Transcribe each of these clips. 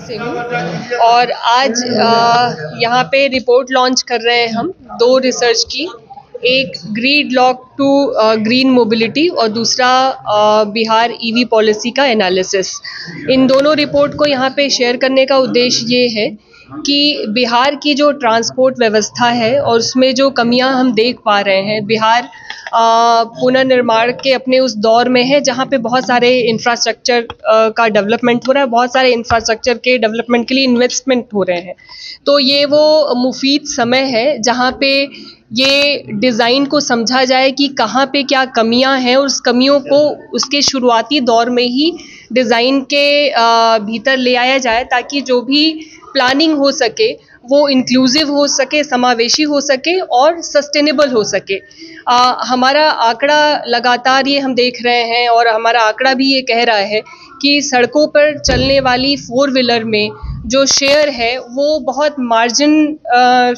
से हूँ और आज यहाँ पे रिपोर्ट लॉन्च कर रहे हैं हम दो रिसर्च की, एक gridlock to green mobility और दूसरा बिहार ईवी पॉलिसी का एनालिसिस। इन दोनों रिपोर्ट को यहाँ पे शेयर करने का उद्देश्य ये है कि बिहार की जो ट्रांसपोर्ट व्यवस्था है और उसमें जो कमियां हम देख पा रहे हैं, बिहार पुनर्निर्माण के अपने उस दौर में है जहां पे बहुत सारे इंफ्रास्ट्रक्चर का डेवलपमेंट हो रहा है, बहुत सारे इंफ्रास्ट्रक्चर के डेवलपमेंट के लिए इन्वेस्टमेंट हो रहे हैं। तो ये वो मुफीद समय है जहां पे ये डिज़ाइन को समझा जाए कि कहाँ पे क्या कमियां हैं और उस कमियों को उसके शुरुआती दौर में ही डिज़ाइन के भीतर ले आया जाए, ताकि जो भी प्लानिंग हो सके वो इंक्लूसिव हो सके, समावेशी हो सके और सस्टेनेबल हो सके। हमारा आंकड़ा लगातार ये हम देख रहे हैं और हमारा आंकड़ा भी ये कह रहा है कि सड़कों पर चलने वाली 4 व्हीलर में जो शेयर है वो बहुत मार्जिन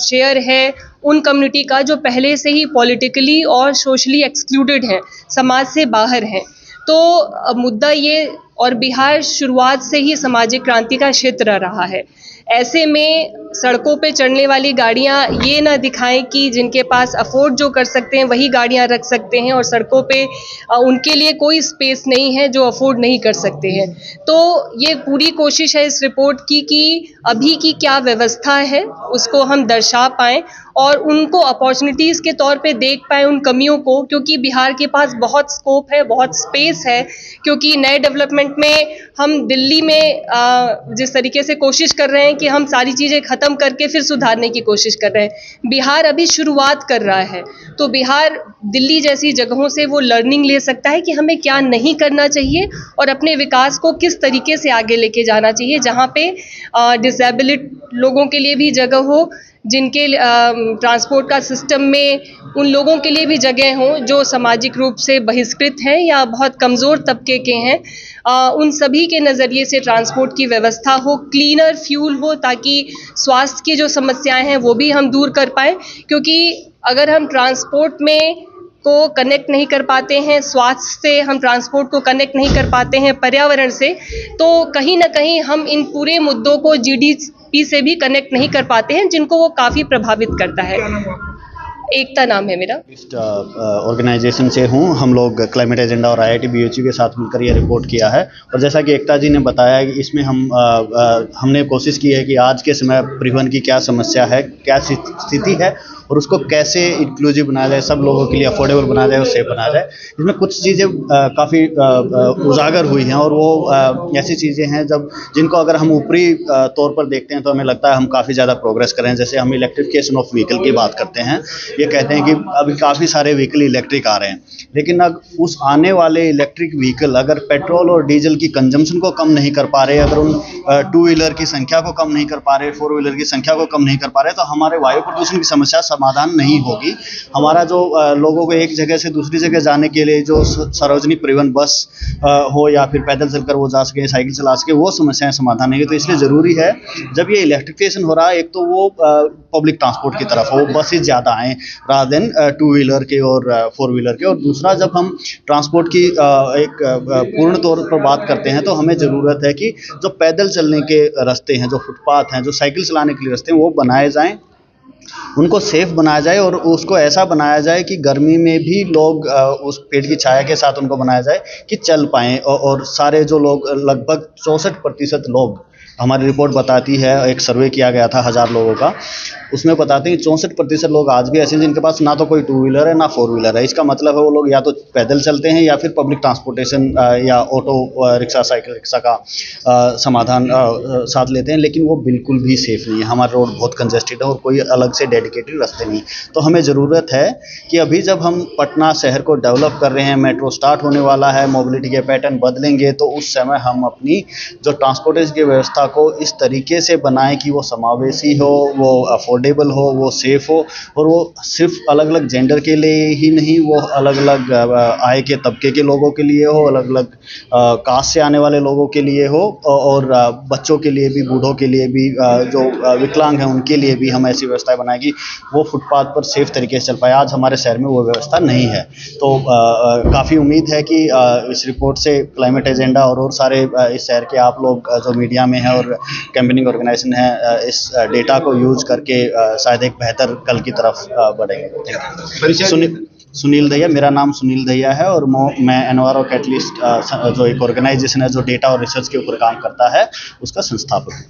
शेयर है उन कम्युनिटी का जो पहले से ही पॉलिटिकली और सोशली एक्सक्लूडेड हैं, समाज से बाहर हैं। तो मुद्दा ये, और बिहार शुरुआत से ही सामाजिक क्रांति का क्षेत्र रहा है। ऐसे में सड़कों पे चढ़ने वाली गाड़ियां ये ना दिखाएं कि जिनके पास अफोर्ड जो कर सकते हैं वही गाड़ियां रख सकते हैं और सड़कों पे उनके लिए कोई स्पेस नहीं है जो अफोर्ड नहीं कर सकते हैं। तो ये पूरी कोशिश है इस रिपोर्ट की कि अभी की क्या व्यवस्था है उसको हम दर्शा पाएँ और उनको अपॉर्चुनिटीज़ के तौर पे देख पाएँ उन कमियों को, क्योंकि बिहार के पास बहुत स्कोप है, बहुत स्पेस है। क्योंकि नए डेवलपमेंट में हम दिल्ली में जिस तरीके से कोशिश कर रहे हैं कि हम सारी चीज़ें ख़त्म करके फिर सुधारने की कोशिश कर रहे हैं, बिहार अभी शुरुआत कर रहा है। तो बिहार दिल्ली जैसी जगहों से वो लर्निंग ले सकता है कि हमें क्या नहीं करना चाहिए और अपने विकास को किस तरीके से आगे लेके जाना चाहिए, जहाँ पे डिसेबिलिट लोगों के लिए भी जगह हो, जिनके ट्रांसपोर्ट का सिस्टम में उन लोगों के लिए भी जगह हों जो सामाजिक रूप से बहिष्कृत हैं या बहुत कमज़ोर तबके के हैं। उन सभी के नज़रिए से ट्रांसपोर्ट की व्यवस्था हो, क्लीनर फ्यूल हो, ताकि स्वास्थ्य की जो समस्याएं हैं वो भी हम दूर कर पाएँ। क्योंकि अगर हम ट्रांसपोर्ट में को कनेक्ट नहीं कर पाते हैं, स्वास्थ्य से हम ट्रांसपोर्ट को कनेक्ट नहीं कर पाते हैं, पर्यावरण से, तो कहीं ना कहीं हम इन पूरे मुद्दों को जीडीपी से भी कनेक्ट नहीं कर पाते हैं, जिनको वो काफ़ी प्रभावित करता है। एकता नाम है मेरा। ऑर्गेनाइजेशन से हूँ। हम लोग क्लाइमेट एजेंडा और IIT BHU के साथ मिलकर ये रिपोर्ट किया है और जैसा कि एकता जी ने बताया कि इसमें हमने कोशिश की है कि आज के समय परिवहन की क्या समस्या है, क्या स्थिति है और उसको कैसे इंक्लूसिव बनाया जाए, सब लोगों के लिए अफोर्डेबल बनाया जाए और सेफ बनाया जाए। इसमें कुछ चीज़ें काफ़ी उजागर हुई हैं और वो ऐसी चीज़ें हैं जिनको अगर हम ऊपरी तौर पर देखते हैं तो हमें लगता है हम काफ़ी ज़्यादा प्रोग्रेस कर रहे हैं। जैसे हम इलेक्ट्रिफिकेशन ऑफ व्हीकल की बात करते हैं, ये कहते हैं कि अभी काफ़ी सारे व्हीकल इलेक्ट्रिक आ रहे हैं, लेकिन अब उस आने वाले इलेक्ट्रिक व्हीकल अगर पेट्रोल और डीजल की कंजम्पशन को कम नहीं कर पा रहे, अगर उन 2 व्हीलर की संख्या को कम नहीं कर पा रहे, 4 व्हीलर की संख्या को कम नहीं कर पा रहे, तो हमारे वायु प्रदूषण की समस्या समाधान नहीं होगी। हमारा जो लोगों को एक जगह से दूसरी जगह जाने के लिए जो सार्वजनिक परिवहन बस हो या फिर पैदल चलकर वो जा सके, साइकिल चला सके, वो समस्याएं समाधान नहीं है। तो इसलिए ज़रूरी है जब ये इलेक्ट्रिफिकेशन हो रहा है, एक तो वो पब्लिक ट्रांसपोर्ट की तरफ हो, बसेज ज़्यादा आएँ रादर देन 2 व्हीलर के और 4 व्हीलर के। और दूसरा, जब हम ट्रांसपोर्ट की एक पूर्ण तौर पर बात करते हैं तो हमें ज़रूरत है कि जो पैदल चलने के रास्ते हैं, जो फुटपाथ हैं, जो साइकिल चलाने के लिए रास्ते हैं, वो बनाए जाएं, उनको सेफ बनाया जाए और उसको ऐसा बनाया जाए कि गर्मी में भी लोग उस पेड़ की छाया के साथ उनको बनाया जाए कि चल पाएँ। और सारे जो लोग, लगभग 64% लोग, हमारी रिपोर्ट बताती है, एक सर्वे किया गया था 1000 लोगों का, उसमें बताते हैं कि 64% लोग आज भी ऐसे हैं जिनके पास ना तो कोई 2 व्हीलर है ना 4 व्हीलर है। इसका मतलब है वो लोग या तो पैदल चलते हैं या फिर पब्लिक ट्रांसपोर्टेशन या ऑटो रिक्शा, साइकिल रिक्शा का समाधान साथ लेते हैं, लेकिन वो बिल्कुल भी सेफ नहीं है। हमारे रोड बहुत कंजेस्टेड है और कोई अलग से ऐसे डेडिकेटेड रास्ते नहीं। तो हमें ज़रूरत है कि अभी जब हम पटना शहर को डेवलप कर रहे हैं, मेट्रो स्टार्ट होने वाला है, मोबिलिटी के पैटर्न बदलेंगे, तो उस समय हम अपनी जो ट्रांसपोर्टेशन की व्यवस्था को इस तरीके से बनाएं कि वो समावेशी हो, वो अफोर्डेबल हो, वो सेफ़ हो, और वो सिर्फ अलग अलग जेंडर के लिए ही नहीं, वो अलग अलग आय के तबके के लोगों के लिए हो, अलग अलग कास्ट से आने वाले लोगों के लिए हो, और बच्चों के लिए भी, बूढ़ों के लिए भी, जो विकलांग हैं उनके लिए भी हम ऐसी व्यवस्थाएं बनाएं कि वो फुटपाथ पर सेफ तरीके से चल पाए। आज हमारे शहर में वो व्यवस्था नहीं है। तो काफ़ी उम्मीद है कि इस रिपोर्ट से क्लाइमेट एजेंडा और सारे इस शहर के आप लोग जो मीडिया में हैं और कैंपेनिंग ऑर्गेनाइजेशन है, इस डेटा को यूज करके शायद एक बेहतर कल की तरफ बढ़ेंगे। सुनील दहिया, मेरा नाम सुनील दहिया है, और मैं एनवायरो कैटलिस्ट जो एक ऑर्गेनाइजेशन है जो डेटा और रिसर्च के ऊपर काम करता है, उसका संस्थापक हूँ।